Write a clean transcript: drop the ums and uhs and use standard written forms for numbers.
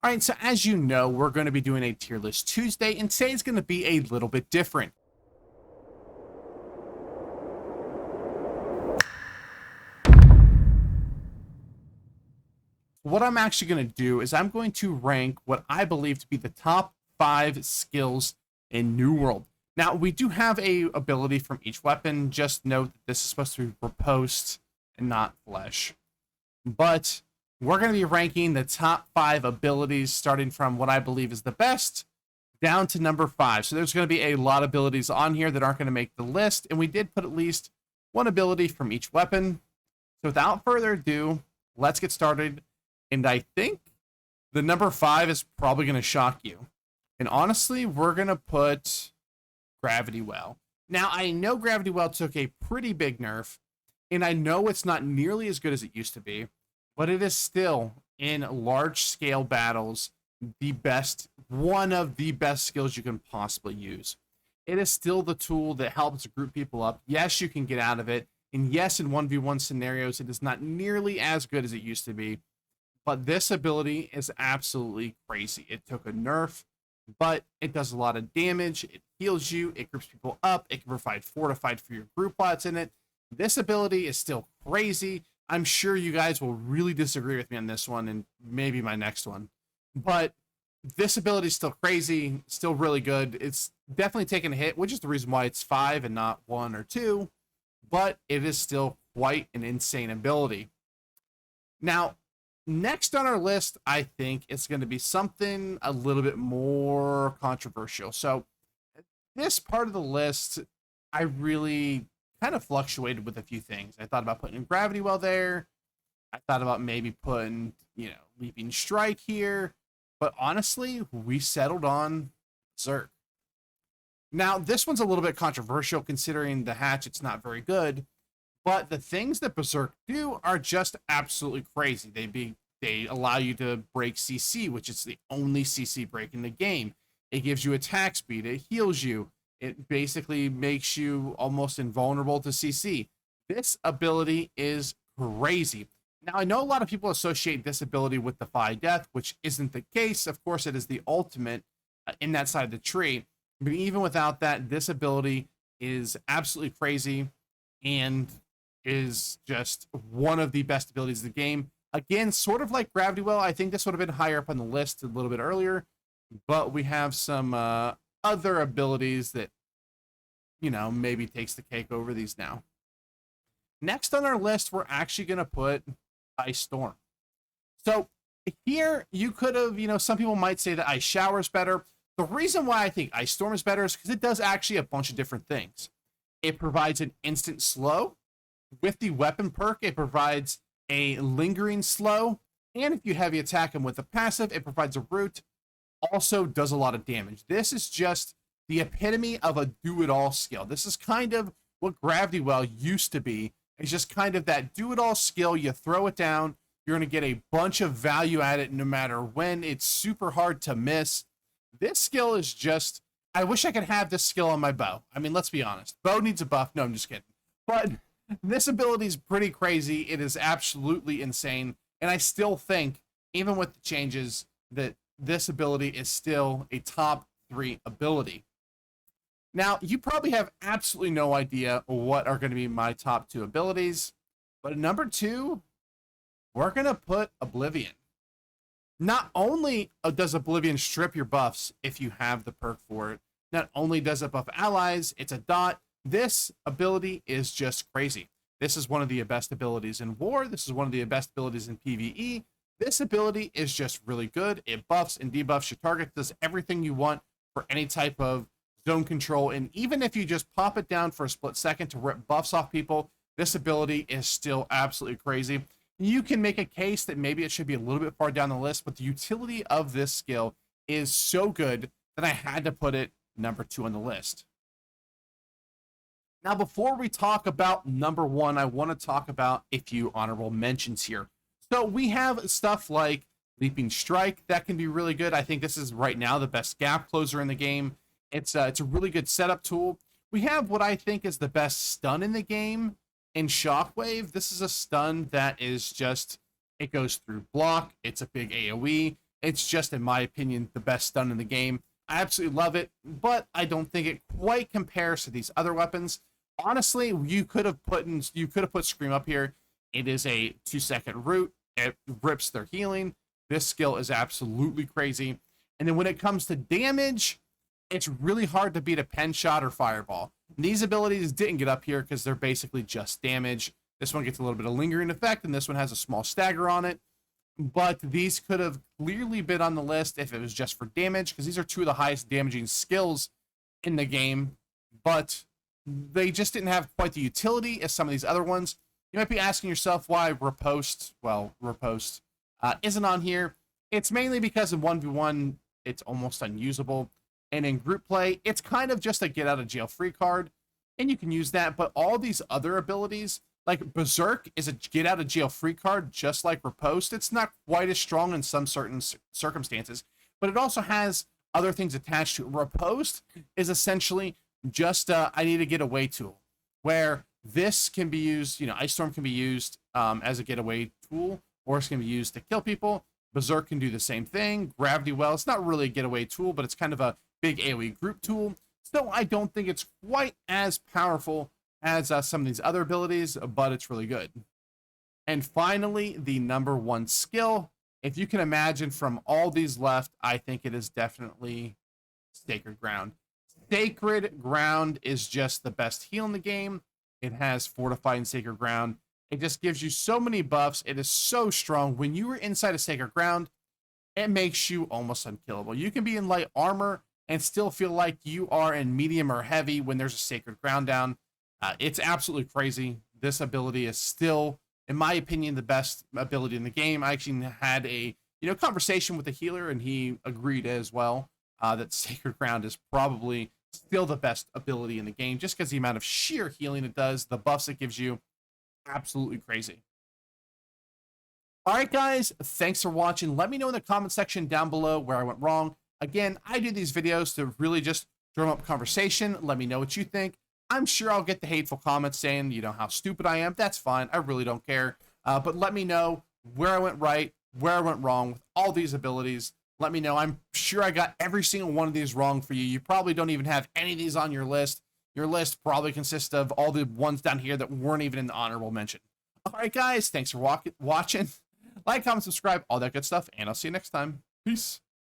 All right, so as you know, we're going to be doing a tier list Tuesday, and today's going to be a little bit different. What I'm actually going to do is I'm going to rank what I believe to be the top 5 skills in New World. Now, we do have a ability from each weapon. Just note that this is supposed to be riposte and not flesh. But we're going to be ranking the top 5 abilities starting from what I believe is the best down to number 5. So there's going to be a lot of abilities on here that aren't going to make the list, and we did put at least one ability from each weapon. So without further ado, let's get started. And I think the number 5 is probably going to shock you. And honestly, we're going to put Gravity Well. Now, I know Gravity Well took a pretty big nerf, and I know it's not nearly as good as it used to be, but it is still, in large-scale battles, the best, one of the best skills you can possibly use. It is still the tool that helps group people up. Yes, you can get out of it, and yes, in 1v1 scenarios, it is not nearly as good as it used to be, but this ability is absolutely crazy. It took a nerf, but it does a lot of damage. It heals you. It groups people up. It can provide fortified for your group bots in it. This ability is still crazy. I'm sure you guys will really disagree with me on this one and maybe my next one. But this ability is still crazy, still really good. It's definitely taken a hit, which is the reason why it's 5 and not 1 or 2. But it is still quite an insane ability. Now, next on our list, I think it's going to be something a little bit more controversial. So this part of the list, I really kind of fluctuated with a few things. I thought about putting Gravity Well there. I thought about maybe putting, Leaping Strike here. But honestly, we settled on Berserk. Now, this one's a little bit controversial considering the hatchet's not very good. But the things that Berserk do are just absolutely crazy. They allow you to break CC, which is the only CC break in the game. It gives you attack speed. It heals you. It basically makes you almost invulnerable to CC. This ability is crazy. Now, I know a lot of people associate this ability with Defy Death, which isn't the case. Of course, it is the ultimate in that side of the tree. But even without that, this ability is absolutely crazy and is just one of the best abilities of the game. Again, sort of like Gravity Well, I think this would have been higher up on the list a little bit earlier, but we have some other abilities that, maybe takes the cake over these now. Next on our list, we're actually going to put Ice Storm. So here you could have, some people might say that Ice Shower is better. The reason why I think Ice Storm is better is because it does actually a bunch of different things. It provides an instant slow. With the weapon perk, it provides a lingering slow. And if you heavy attack him with a passive, it provides a root. Also does a lot of damage. This is just the epitome of a do-it-all skill. This is kind of what Gravity Well used to be. It's just kind of that do-it-all skill. You throw it down, you're going to get a bunch of value at it no matter when. It's super hard to miss. This skill is just, I wish I could have this skill on my bow. I mean, let's be honest. Bow needs a buff. No, I'm just kidding. But this ability is pretty crazy. It is absolutely insane. And I still think, even with the changes, that this ability is still a top 3 ability. Now, you probably have absolutely no idea what are going to be my top 2 abilities. But at number 2, we're going to put Oblivion. Not only does Oblivion strip your buffs if you have the perk for it, not only does it buff allies, it's a dot. This ability is just crazy. This is one of the best abilities in War. This is one of the best abilities in PvE. This ability is just really good. It buffs and debuffs your target, does everything you want for any type of zone control. And even if you just pop it down for a split second to rip buffs off people, this ability is still absolutely crazy. You can make a case that maybe it should be a little bit far down the list, but the utility of this skill is so good that I had to put it number 2 on the list. Now, before we talk about number 1, I want to talk about a few honorable mentions here. So we have stuff like Leaping Strike that can be really good. I think this is right now the best gap closer in the game. It's a really good setup tool. We have what I think is the best stun in the game in Shockwave. This is a stun that is just, it goes through block. It's a big AoE. It's just, in my opinion, the best stun in the game. I absolutely love it, but I don't think it quite compares to these other weapons. Honestly, you could have put Scream up here. It is a 2-second root. It rips their healing. This skill is absolutely crazy. And then when it comes to damage, it's really hard to beat a pen shot or fireball. These abilities didn't get up here because they're basically just damage. This one gets a little bit of lingering effect, and this one has a small stagger on it. But these could have clearly been on the list if it was just for damage, because these are two of the highest damaging skills in the game. But they just didn't have quite the utility as some of these other ones. You might be asking yourself why Riposte isn't on here. It's mainly because in 1v1, it's almost unusable. And in group play, it's kind of just a get out of jail free card. And you can use that, but all these other abilities, like Berserk is a get out of jail free card, just like Riposte. It's not quite as strong in some certain circumstances, but it also has other things attached to it. Riposte is essentially just I need a getaway tool, where this can be used, Ice Storm can be used as a getaway tool, or it's going to be used to kill people. Berserk can do the same thing. Gravity Well, it's not really a getaway tool, but it's kind of a big AoE group tool. Still, I don't think it's quite as powerful as some of these other abilities, but it's really good. And finally, the number one skill. If you can imagine from all these left, I think it is definitely Sacred Ground. Sacred Ground is just the best heal in the game. It has Fortify and Sacred Ground. It just gives you so many buffs. It is so strong. When you are inside a Sacred Ground, it makes you almost unkillable. You can be in light armor and still feel like you are in medium or heavy when there's a Sacred Ground down. It's absolutely crazy. This ability is still, in my opinion, the best ability in the game. I actually had a conversation with the healer, and he agreed as well that Sacred Ground is probably still the best ability in the game, just because the amount of sheer healing it does, the buffs it gives you, absolutely crazy. All right, guys, thanks for watching. Let me know in the comment section down below where I went wrong. Again, I do these videos to really just drum up conversation. Let me know what you think. I'm sure I'll get the hateful comments saying, how stupid I am. That's fine. I really don't care. But let me know where I went right, where I went wrong with all these abilities. Let me know. I'm sure I got every single one of these wrong for you. You probably don't even have any of these on your list. Your list probably consists of all the ones down here that weren't even in the honorable mention. All right, guys, thanks for watching. Like, comment, subscribe, all that good stuff, and I'll see you next time. Peace.